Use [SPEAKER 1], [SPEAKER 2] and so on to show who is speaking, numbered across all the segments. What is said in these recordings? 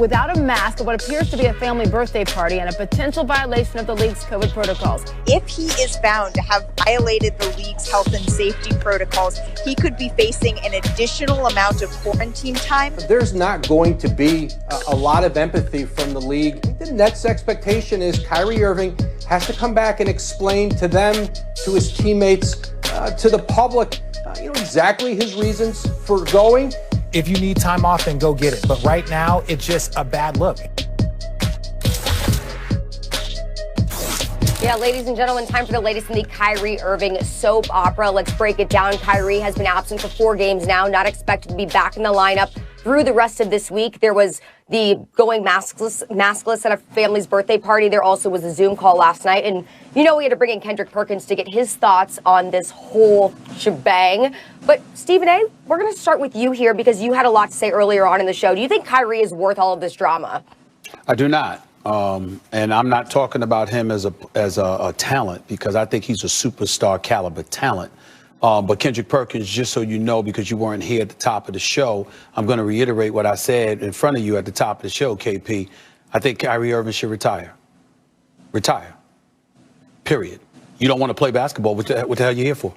[SPEAKER 1] without a mask at what appears to be a family birthday party and a potential violation of the league's COVID protocols.
[SPEAKER 2] If he is found to have violated the league's health and safety protocols, he could be facing an additional amount of quarantine time.
[SPEAKER 3] There's not going to be a lot of empathy from the league. The Nets' expectation is Kyrie Irving has to come back and explain to them, to his teammates, to the public, exactly his reasons for going.
[SPEAKER 4] If you need time off, then go get it. But right now, it's just a bad look.
[SPEAKER 5] Yeah, ladies and gentlemen, time for the latest in the Kyrie Irving soap opera. Let's break it down. Kyrie has been absent for 4 games now, not expected to be back in the lineup through the rest of this week. There was the going maskless at a family's birthday party. There also was a Zoom call last night. And, we had to bring in Kendrick Perkins to get his thoughts on this whole shebang. But, Stephen A., we're going to start with you here because you had a lot to say earlier on in the show. Do you think Kyrie is worth all of this drama?
[SPEAKER 6] I do not. And I'm not talking about him as a talent, because I think he's a superstar caliber talent. But Kendrick Perkins, just so you know, because you weren't here at the top of the show, I'm going to reiterate what I said in front of you at the top of the show, KP. I think Kyrie Irving should retire. Retire. Period. You don't want to play basketball. What the hell are you here for?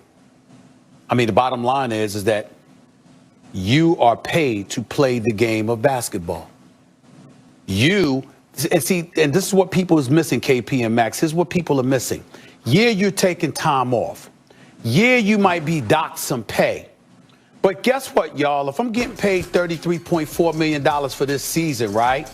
[SPEAKER 6] I mean, the bottom line is that you are paid to play the game of basketball. And this is what people is missing, KP and Max. Here's what people are missing. Yeah, you're taking time off. Yeah, you might be docked some pay. But guess what, y'all? If I'm getting paid $33.4 million for this season, right,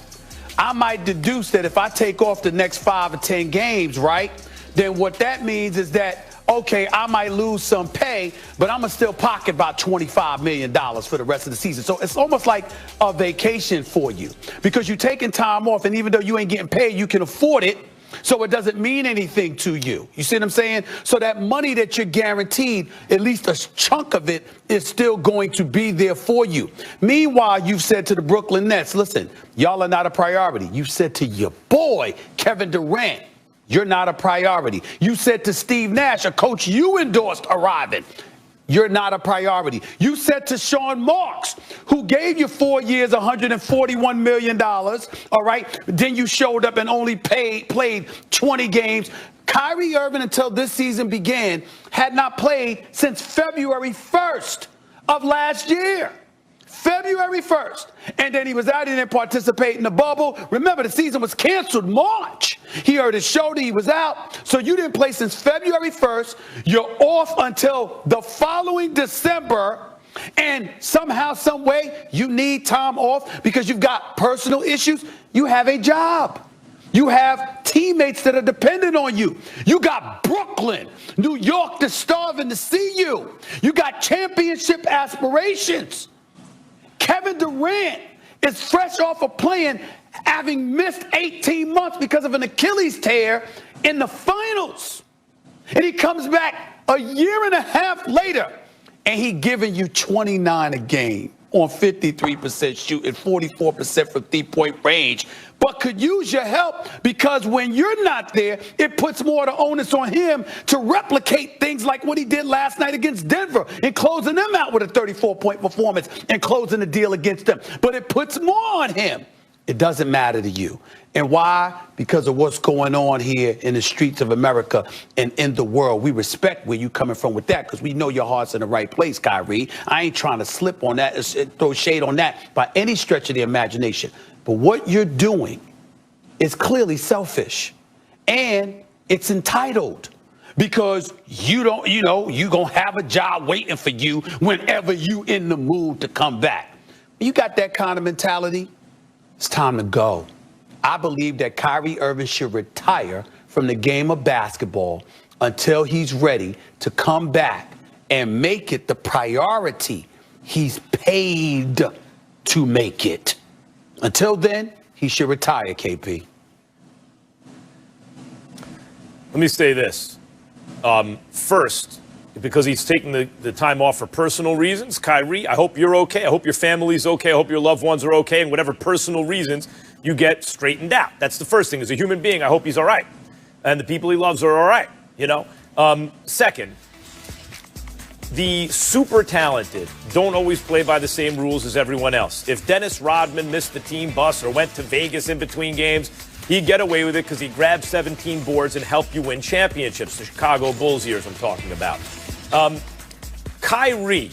[SPEAKER 6] I might deduce that if I take off the next 5 or 10 games, right, then what that means is that, okay, I might lose some pay, but I'm going to still pocket about $25 million for the rest of the season. So it's almost like a vacation for you because you're taking time off, and even though you ain't getting paid, you can afford it. So it doesn't mean anything to you. You see what I'm saying? So that money that you're guaranteed, at least a chunk of it, is still going to be there for you. Meanwhile, you've said to the Brooklyn Nets, listen, y'all are not a priority. You said to your boy, Kevin Durant, you're not a priority. You said to Steve Nash, a coach you endorsed arriving, you're not a priority. You said to Sean Marks, who gave you 4 years, $141 million, all right? Then you showed up and only played 20 games. Kyrie Irving, until this season began, had not played since February 1st of last year. February 1st. And then he was out, he didn't participate in the bubble. Remember, the season was canceled March. He hurt his shoulder, he was out. So you didn't play since February 1st. You're off until the following December. And somehow, some way, you need time off because you've got personal issues. You have a job. You have teammates that are dependent on you. You got Brooklyn, New York that's starving to see you. You got championship aspirations. Kevin Durant is fresh off of playing, having missed 18 months because of an Achilles tear in the finals. And he comes back a year and a half later, and he giving you 29 a game on 53% shooting, 44% from three-point range, but could use your help because when you're not there, it puts more of the onus on him to replicate things like what he did last night against Denver and closing them out with a 34-point performance and closing the deal against them. But it puts more on him. It doesn't matter to you. And why? Because of what's going on here in the streets of America and in the world. We respect where you're coming from with that because we know your heart's in the right place, Kyrie. I ain't trying to slip on that, throw shade on that by any stretch of the imagination. But what you're doing is clearly selfish and it's entitled because you don't, you're going to have a job waiting for you whenever you in the mood to come back. You got that kind of mentality, it's time to go. I believe that Kyrie Irving should retire from the game of basketball until he's ready to come back and make it the priority he's paid to make it. Until then, he should retire, KP.
[SPEAKER 7] Let me say this. First, because he's taking the time off for personal reasons, Kyrie, I hope you're okay. I hope your family's okay. I hope your loved ones are okay. And whatever personal reasons, you get straightened out. That's the first thing. As a human being, I hope he's all right. And the people he loves are all right, Second, the super talented don't always play by the same rules as everyone else. If Dennis Rodman missed the team bus or went to Vegas in between games, he'd get away with it because he grabbed 17 boards and helped you win championships. The Chicago Bulls years I'm talking about. Kyrie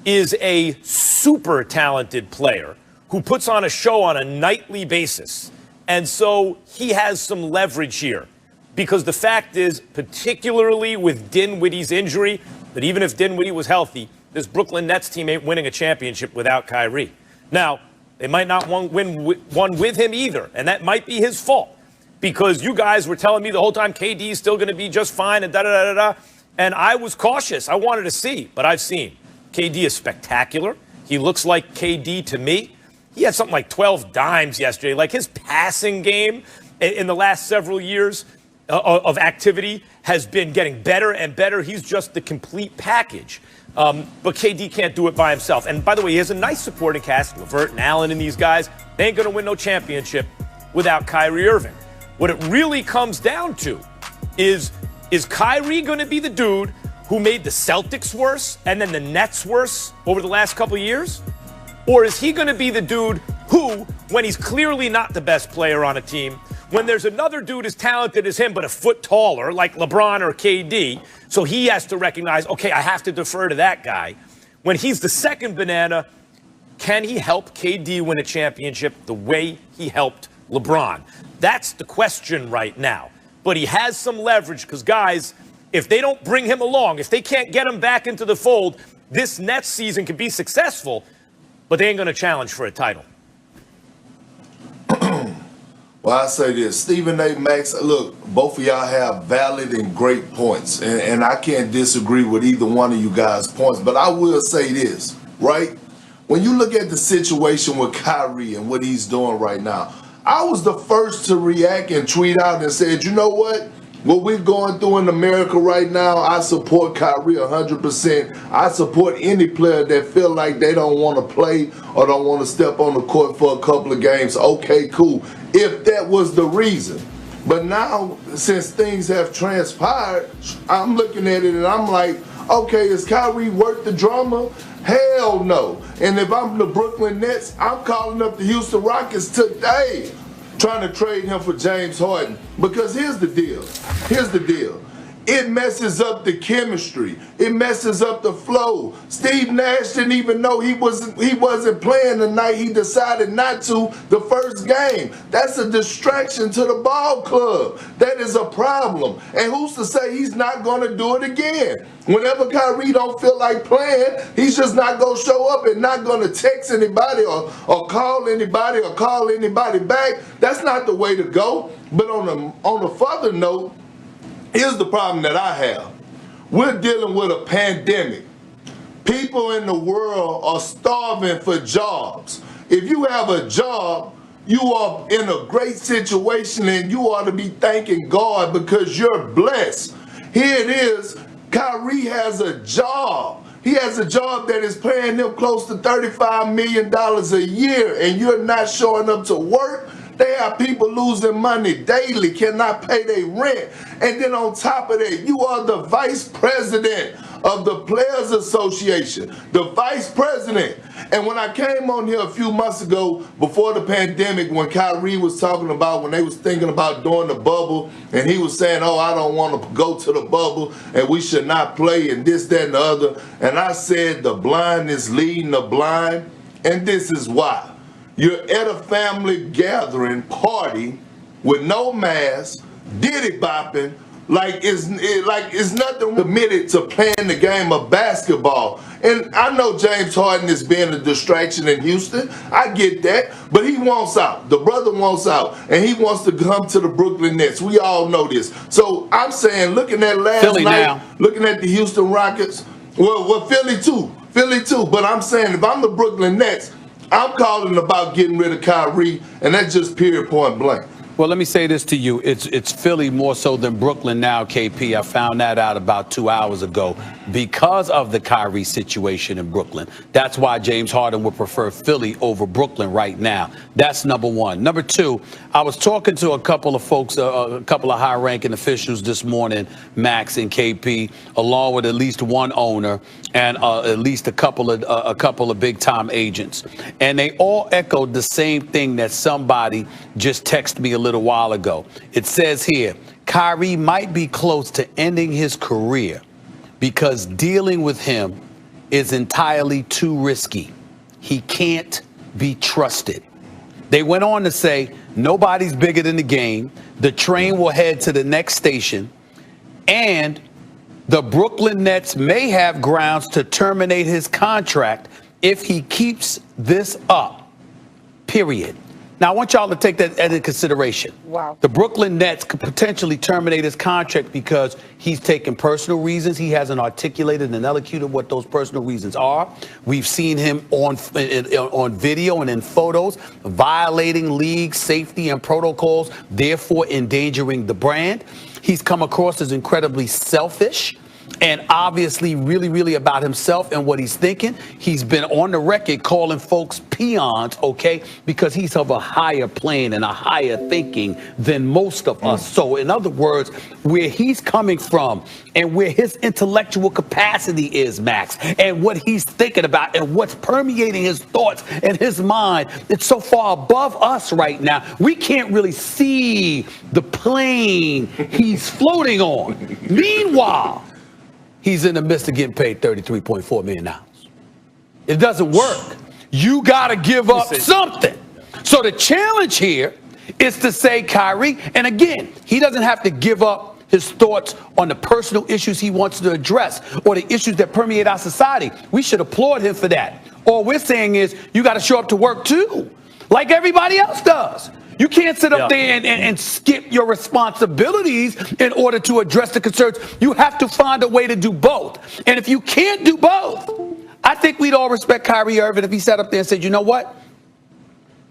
[SPEAKER 7] is a super talented player who puts on a show on a nightly basis. And so he has some leverage here. Because the fact is, particularly with Dinwiddie's injury, that even if Dinwiddie was healthy, this Brooklyn Nets team ain't winning a championship without Kyrie. Now, they might not win one with him either, and that might be his fault. Because you guys were telling me the whole time KD is still going to be just fine and da-da-da-da-da. And I was cautious. I wanted to see, but I've seen. KD is spectacular. He looks like KD to me. He had something like 12 dimes yesterday. Like his passing game in the last several years of activity has been getting better and better. He's just the complete package. But KD can't do it by himself. And by the way, he has a nice supporting cast. LeVert and Allen and these guys. They ain't going to win no championship without Kyrie Irving. What it really comes down to is Kyrie going to be the dude who made the Celtics worse and then the Nets worse over the last couple of years? Or is he going to be the dude who, when he's clearly not the best player on a team, when there's another dude as talented as him but a foot taller, like LeBron or KD, so he has to recognize, okay, I have to defer to that guy. When he's the second banana, can he help KD win a championship the way he helped LeBron? That's the question right now. But he has some leverage because, guys, if they don't bring him along, if they can't get him back into the fold, this next season can be successful, but they ain't going to challenge for a title.
[SPEAKER 8] Well, I say this, Stephen A. Max, look, both of y'all have valid and great points, and I can't disagree with either one of you guys' points, but I will say this, right? When you look at the situation with Kyrie and what he's doing right now, I was the first to react and tweet out and said, you know what we're going through in America right now, I support Kyrie 100%. I support any player that feel like they don't want to play or don't want to step on the court for a couple of games. Okay, cool. If that was the reason. But now, since things have transpired, I'm looking at it and I'm like, okay, is Kyrie worth the drama? Hell no. And if I'm the Brooklyn Nets, I'm calling up the Houston Rockets today, trying to trade him for James Harden. Because here's the deal. It messes up the chemistry. It messes up the flow. Steve Nash didn't even know he wasn't playing the night he decided not to the first game. That's a distraction to the ball club. That is a problem. And who's to say he's not going to do it again? Whenever Kyrie don't feel like playing, he's just not going to show up and not going to text anybody or call anybody or call anybody back. That's not the way to go. But on a further note, here's the problem that I have. We're dealing with a pandemic. People in the world are starving for jobs. If you have a job, you are in a great situation and you ought to be thanking God because you're blessed. Here it is, Kyrie has a job. He has a job that is paying him close to $35 million a year and you're not showing up to work. They have people losing money daily, cannot pay their rent. And then on top of that, you are the vice president of the Players Association, the vice president. And when I came on here a few months ago, before the pandemic, when Kyrie was talking about, when they was thinking about doing the bubble, and he was saying, oh, I don't want to go to the bubble, and we should not play, and this, that, and the other. And I said, the blind is leading the blind, and this is why. You're at a family gathering party with no mask, diddy bopping, like it's nothing committed to playing the game of basketball. And I know James Harden is being a distraction in Houston. I get that. But he wants out. The brother wants out. And he wants to come to the Brooklyn Nets. We all know this. So I'm saying, looking at last night, looking at the Houston Rockets, well, Philly too. But I'm saying, if I'm the Brooklyn Nets, I'm calling about getting rid of Kyrie, and that's just period point blank.
[SPEAKER 6] Well, let me say this to you. It's Philly more so than Brooklyn now, KP. I found that out about 2 hours ago because of the Kyrie situation in Brooklyn. That's why James Harden would prefer Philly over Brooklyn right now. That's number one. Number two, I was talking to a couple of folks, a couple of high-ranking officials this morning, Max and KP, along with at least one owner and at least a couple of big-time agents. And they all echoed the same thing that somebody just texted me a little while ago. It says here, Kyrie might be close to ending his career because dealing with him is entirely too risky. He can't be trusted. They went on to say, nobody's bigger than the game. The train will head to the next station. And the Brooklyn Nets may have grounds to terminate his contract if he keeps this up, period. Now, I want y'all to take that into consideration.
[SPEAKER 5] Wow.
[SPEAKER 6] The Brooklyn Nets could potentially terminate his contract because he's taken personal reasons. He hasn't articulated and elocuted what those personal reasons are. We've seen him on video and in photos violating league safety and protocols, therefore endangering the brand. He's come across as incredibly selfish and obviously really about himself and what he's thinking. He's been on the record calling folks peons, okay, because he's of a higher plane and a higher thinking than most of us. So in other words, where he's coming from and where his intellectual capacity is, Max, and what he's thinking about and what's permeating his thoughts and his mind, it's so far above us right now. We can't really see the plane he's floating on. Meanwhile, he's in the midst of getting paid $33.4 million. It doesn't work. You got to give up something. So the challenge here is to say, Kyrie, and again, he doesn't have to give up his thoughts on the personal issues he wants to address or the issues that permeate our society. We should applaud him for that. All we're saying is you got to show up to work, too, like everybody else does. You can't sit up there and skip your responsibilities in order to address the concerns. You have to find a way to do both. And if you can't do both, I think we'd all respect Kyrie Irving if he sat up there and said, you know what?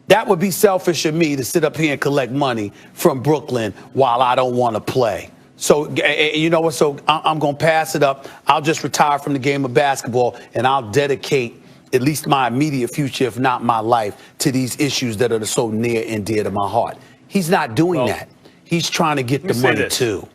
[SPEAKER 6] That would be selfish of me to sit up here and collect money from Brooklyn while I don't want to play. So, you know what? So I'm going to pass it up. I'll just retire from the game of basketball and I'll dedicate at least my immediate future, if not my life, to these issues that are so near and dear to my heart. He's not doing that. He's trying to get the money, too.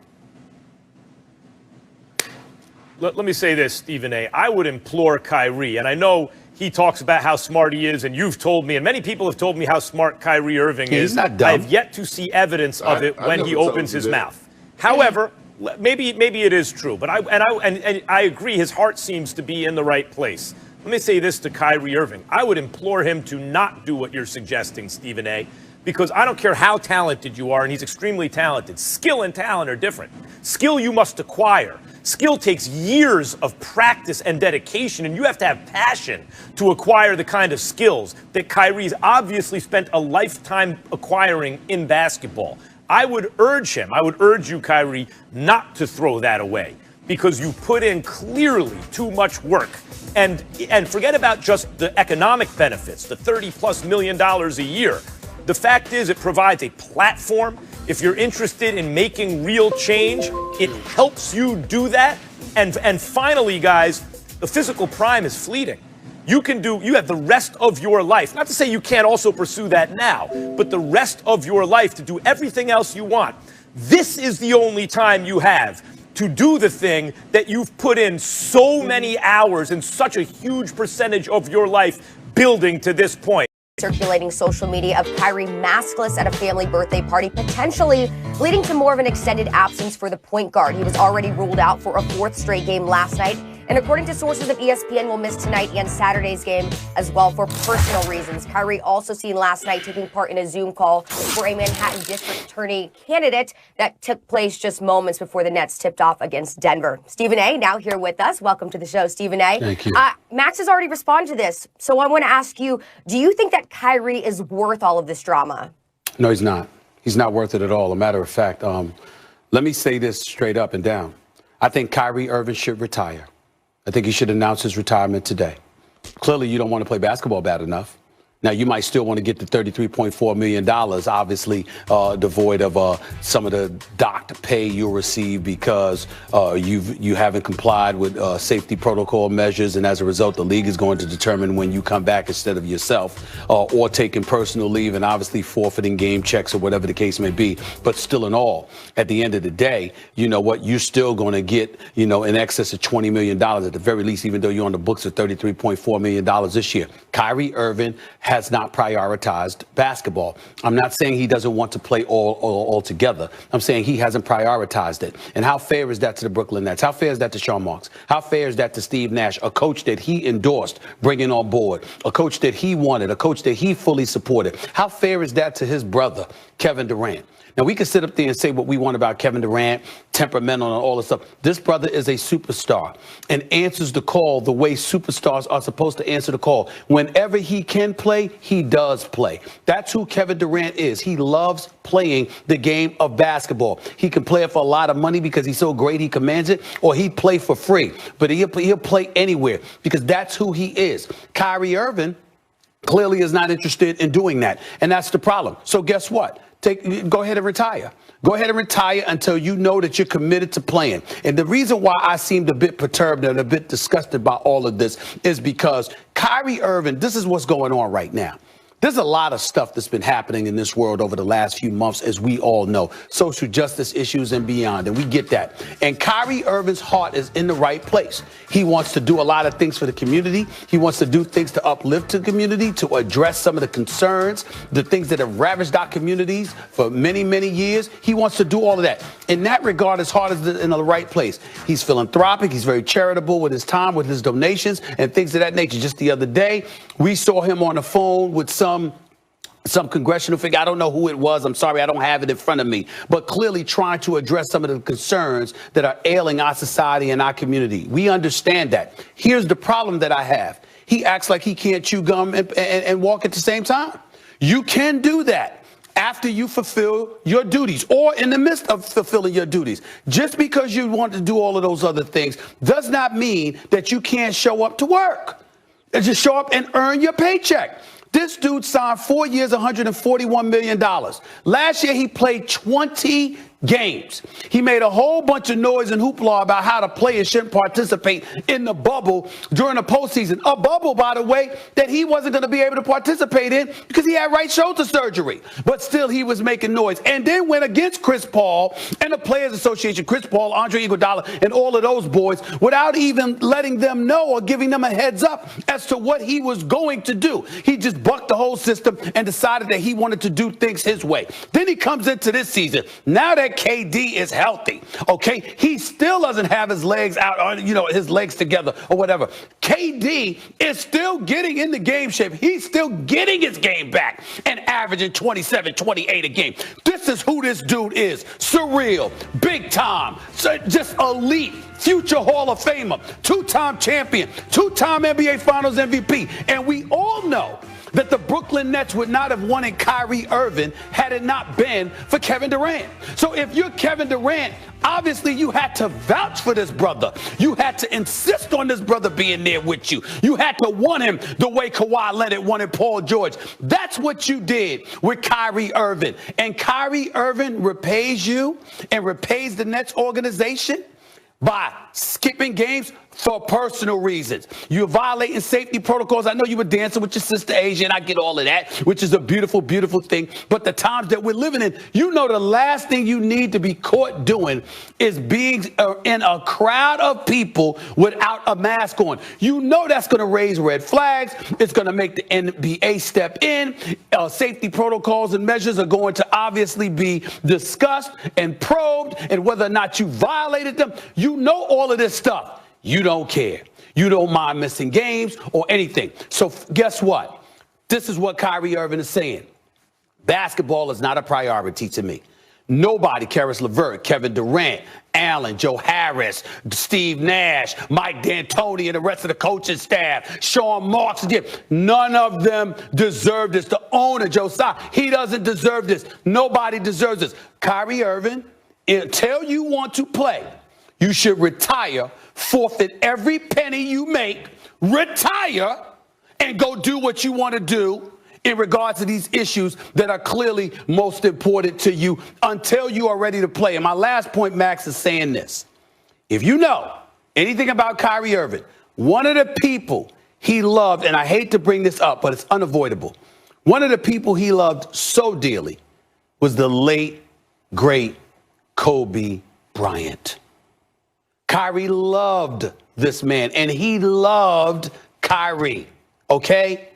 [SPEAKER 7] Let me say this, Stephen A. I would implore Kyrie, and I know he talks about how smart he is, and you've told me, and many people have told me how smart Kyrie Irving is.
[SPEAKER 6] He's not dumb.
[SPEAKER 7] I have yet to see evidence of it when he opens his mouth. However, maybe it is true, but I agree his heart seems to be in the right place. Let me say this to Kyrie Irving. I would implore him to not do what you're suggesting, Stephen A., because I don't care how talented you are, and he's extremely talented. Skill and talent are different. Skill you must acquire. Skill takes years of practice and dedication, and you have to have passion to acquire the kind of skills that Kyrie's obviously spent a lifetime acquiring in basketball. I would urge you, Kyrie, not to throw that away, because you put in clearly too much work. And forget about just the economic benefits, the $30+ million a year. The fact is, it provides a platform. If you're interested in making real change, it helps you do that. And finally, guys, the physical prime is fleeting. You have the rest of your life, not to say you can't also pursue that now, but the rest of your life to do everything else you want. This is the only time you have to do the thing that you've put in so many hours and such a huge percentage of your life building to this point.
[SPEAKER 5] Circulating social media of Kyrie maskless at a family birthday party, potentially leading to more of an extended absence for the point guard. He was already ruled out for a fourth straight game last night. And according to sources of ESPN, will miss tonight and Saturday's game as well for personal reasons. Kyrie also seen last night taking part in a Zoom call for a Manhattan District Attorney candidate that took place just moments before the Nets tipped off against Denver. Stephen A. now here with us. Welcome to the show, Stephen A.
[SPEAKER 6] Thank you.
[SPEAKER 5] Max has already responded to this. So I want to ask you, do you think that Kyrie is worth all of this drama?
[SPEAKER 6] No, he's not. He's not worth it at all. A matter of fact, let me say this straight up and down. I think Kyrie Irving should retire. I think he should announce his retirement today. Clearly, you don't want to play basketball bad enough. Now, you might still want to get the $33.4 million, obviously devoid of some of the docked pay you'll receive because you haven't complied with safety protocol measures. And as a result, the league is going to determine when you come back instead of yourself or taking personal leave and obviously forfeiting game checks or whatever the case may be. But still in all, at the end of the day, you know what? You're still going to get, in excess of $20 million at the very least, even though you're on the books of $33.4 million this year. Kyrie Irving has not prioritized basketball. I'm not saying he doesn't want to play all together. I'm saying he hasn't prioritized it. And how fair is that to the Brooklyn Nets? How fair is that to Sean Marks? How fair is that to Steve Nash, a coach that he endorsed bringing on board, a coach that he wanted, a coach that he fully supported? How fair is that to his brother, Kevin Durant? Now, we can sit up there and say what we want about Kevin Durant, temperamental and all this stuff. This brother is a superstar and answers the call the way superstars are supposed to answer the call. Whenever he can play, he does play. That's who Kevin Durant is. He loves playing the game of basketball. He can play it for a lot of money because he's so great he commands it, or he'd play for free. But he'll play anywhere because that's who he is. Kyrie Irving clearly is not interested in doing that, and that's the problem. So guess what? Go ahead and retire. Go ahead and retire until you know that you're committed to playing. And the reason why I seemed a bit perturbed and a bit disgusted by all of this is because Kyrie Irving, this is what's going on right now. There's a lot of stuff that's been happening in this world over the last few months, as we all know, social justice issues and beyond, and we get that. And Kyrie Irving's heart is in the right place. He wants to do a lot of things for the community. He wants to do things to uplift the community, to address some of the concerns, the things that have ravaged our communities for many, many years. He wants to do all of that. In that regard, his heart is in the right place. He's philanthropic. He's very charitable with his time, with his donations, and things of that nature. Just the other day, we saw him on the phone with some congressional figure. I don't know who it was. I'm sorry, I don't have it in front of me. But clearly trying to address some of the concerns that are ailing our society and our community. We understand that. Here's the problem that I have. He acts like he can't chew gum and walk at the same time. You can do that after you fulfill your duties or in the midst of fulfilling your duties. Just because you want to do all of those other things does not mean that you can't show up to work. Just show up and earn your paycheck. This dude signed 4 years, $141 million. Last year, he played 20 games. He made a whole bunch of noise and hoopla about how the players shouldn't participate in the bubble during the postseason. A bubble, by the way, that he wasn't going to be able to participate in because he had right shoulder surgery. But still, he was making noise. And then went against Chris Paul and the Players Association, Chris Paul, Andre Iguodala, and all of those boys without even letting them know or giving them a heads up as to what he was going to do. He just bucked the whole system and decided that he wanted to do things his way. Then he comes into this season. Now that KD is healthy, okay? He still doesn't have his legs out, his legs together or whatever. KD is still getting in the game shape. He's still getting his game back and averaging 27, 28 a game. This is who this dude is. Surreal, big time, just elite, future Hall of Famer, two-time champion, two-time NBA Finals MVP. And we all know that the Brooklyn Nets would not have wanted Kyrie Irving had it not been for Kevin Durant. So if you're Kevin Durant, obviously you had to vouch for this brother. You had to insist on this brother being there with you. You had to want him the way Kawhi Leonard wanted Paul George. That's what you did with Kyrie Irving. And Kyrie Irving repays you and repays the Nets organization by skipping games for personal reasons. You're violating safety protocols. I know you were dancing with your sister Asia, and I get all of that, which is a beautiful, beautiful thing. But the times that we're living in, you know the last thing you need to be caught doing is being in a crowd of people without a mask on. You know that's going to raise red flags. It's going to make the NBA step in. Safety protocols and measures are going to obviously be discussed and probed, and whether or not you violated them, you know all of this stuff. You don't care. You don't mind missing games or anything. So guess what? This is what Kyrie Irving is saying. Basketball is not a priority to me. Nobody, Karis LeVert, Kevin Durant, Allen, Joe Harris, Steve Nash, Mike D'Antoni, and the rest of the coaching staff, Sean Marks, none of them deserve this. The owner, Joe Tsai, he doesn't deserve this. Nobody deserves this. Kyrie Irving, until you want to play, you should retire, forfeit every penny you make, retire, and go do what you want to do, in regards to these issues that are clearly most important to you until you are ready to play. And my last point, Max, is saying this. If you know anything about Kyrie Irving, one of the people he loved, and I hate to bring this up, but it's unavoidable. One of the people he loved so dearly was the late, great Kobe Bryant. Kyrie loved this man, and he loved Kyrie, okay?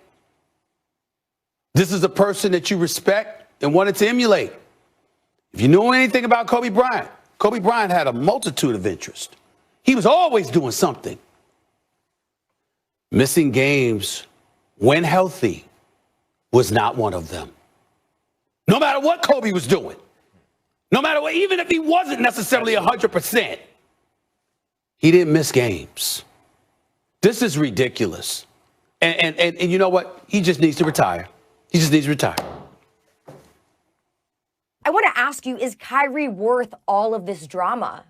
[SPEAKER 6] This is a person that you respect and wanted to emulate. If you know anything about Kobe Bryant had a multitude of interests. He was always doing something. Missing games when healthy was not one of them. No matter what Kobe was doing, no matter what, even if he wasn't necessarily 100%, he didn't miss games. This is ridiculous. And you know what? He just needs to retire. He just needs to retire.
[SPEAKER 5] I want to ask you, is Kyrie worth all of this drama?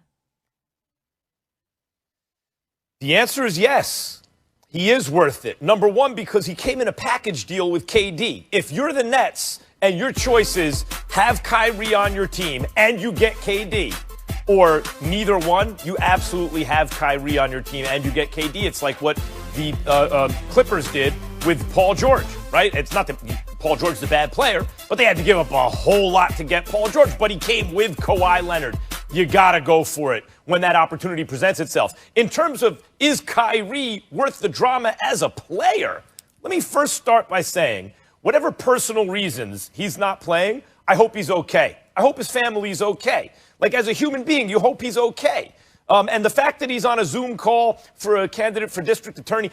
[SPEAKER 7] The answer is yes. He is worth it. Number one, because he came in a package deal with KD. If you're the Nets and your choice is have Kyrie on your team and you get KD, or neither one, you absolutely have Kyrie on your team and you get KD. It's like what the Clippers did with Paul George, right? It's not that Paul George is a bad player, but they had to give up a whole lot to get Paul George. But he came with Kawhi Leonard. You got to go for it when that opportunity presents itself. In terms of, is Kyrie worth the drama as a player? Let me first start by saying, whatever personal reasons he's not playing, I hope he's okay. I hope his family's okay. Like, as a human being, you hope he's okay. And the fact that he's on a Zoom call for a candidate for district attorney,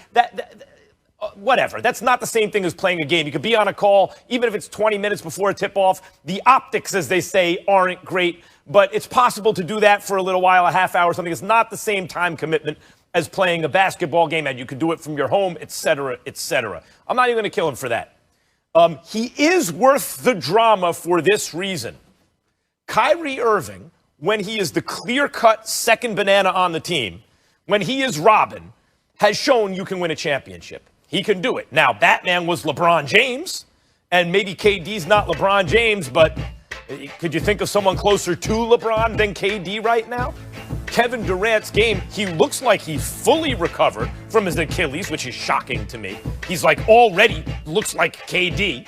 [SPEAKER 7] whatever. That's not the same thing as playing a game. You could be on a call, even if it's 20 minutes before a tip-off. The optics, as they say, aren't great. But it's possible to do that for a little while, a half hour or something. It's not the same time commitment as playing a basketball game, and you can do it from your home, et cetera, et cetera. I'm not even going to kill him for that. He is worth the drama for this reason. Kyrie Irving, when he is the clear-cut second banana on the team, when he is Robin, has shown you can win a championship. He can do it. Now, Batman was LeBron James, and maybe KD's not LeBron James, but could you think of someone closer to LeBron than KD right now? Kevin Durant's game, he looks like he's fully recovered from his Achilles, which is shocking to me. He's like already looks like KD.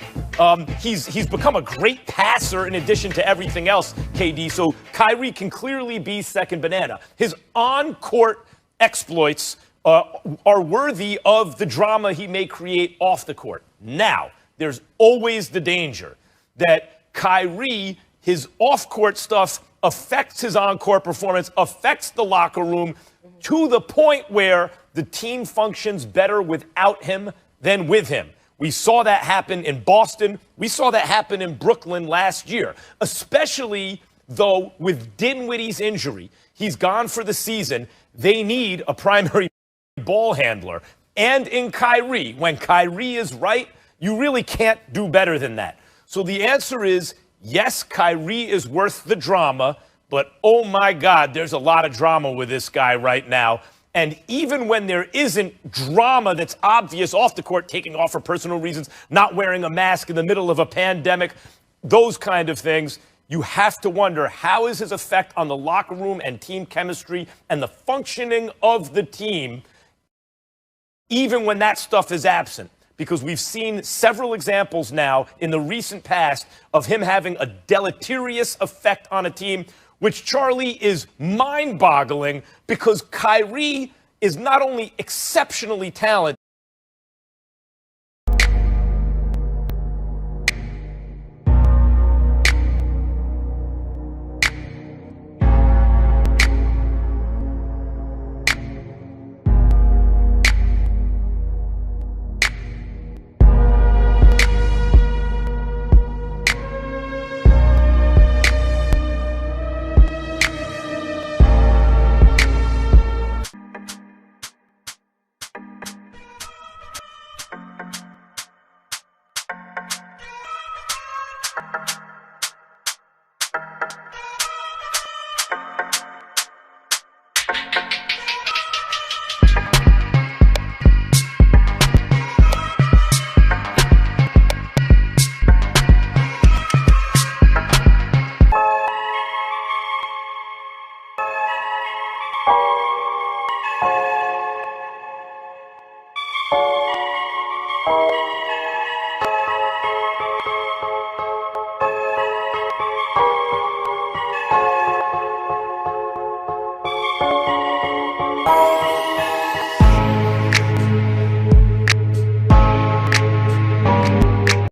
[SPEAKER 7] He's become a great passer in addition to everything else, KD. So Kyrie can clearly be second banana. His on-court exploits are worthy of the drama he may create off the court. Now, there's always the danger that Kyrie, his off-court stuff affects his on-court performance, affects the locker room to the point where the team functions better without him than with him. We saw that happen in Boston. We saw that happen in Brooklyn last year, especially though with Dinwiddie's injury. He's gone for the season. They need a primary ball handler. And in Kyrie, when Kyrie is right, you really can't do better than that. So the answer is, yes, Kyrie is worth the drama, but oh my God, there's a lot of drama with this guy right now. And even when there isn't drama that's obvious off the court, taking off for personal reasons, not wearing a mask in the middle of a pandemic, those kind of things, you have to wonder, how is his effect on the locker room and team chemistry and the functioning of the team, even when that stuff is absent? Because we've seen several examples now in the recent past of him having a deleterious effect on a team, which, Charlie, is mind-boggling because Kyrie is not only exceptionally talented,